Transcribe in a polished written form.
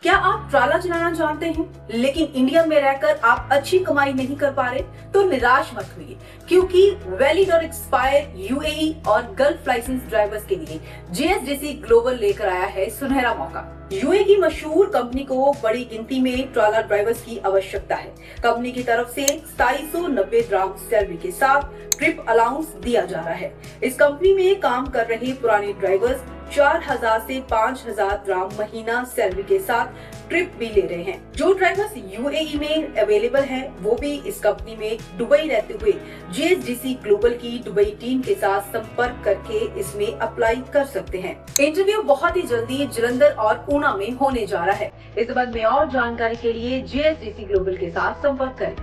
क्या आप ट्राला चलाना जानते हैं लेकिन इंडिया में रहकर आप अच्छी कमाई नहीं कर पा रहे? तो निराश मत होइए, क्योंकि वैलिड और एक्सपायर यूएई और गल्फ लाइसेंस ड्राइवर्स के लिए जीएसडीसी ग्लोबल लेकर आया है सुनहरा मौका। यूएई की मशहूर कंपनी को बड़ी गिनती में ट्राला ड्राइवर्स की आवश्यकता है। कंपनी की तरफ से 2790 dirham सैलरी के साथ ट्रिप अलाउंस दिया जा रहा है। इस कंपनी में काम कर रहे पुराने ड्राइवर्स 4000 से 5000 dirham महीना सैलरी के साथ ट्रिप भी ले रहे हैं। जो ड्राइवर्स यूएई में अवेलेबल हैं, वो भी इस कंपनी में दुबई रहते हुए जीएसडीसी ग्लोबल की दुबई टीम के साथ संपर्क करके इसमें अप्लाई कर सकते हैं। इंटरव्यू बहुत ही जल्दी जलंधर और ऊना में होने जा रहा है। इस बारे में और जानकारी के लिए जीएसडीसी ग्लोबल के साथ संपर्क करें।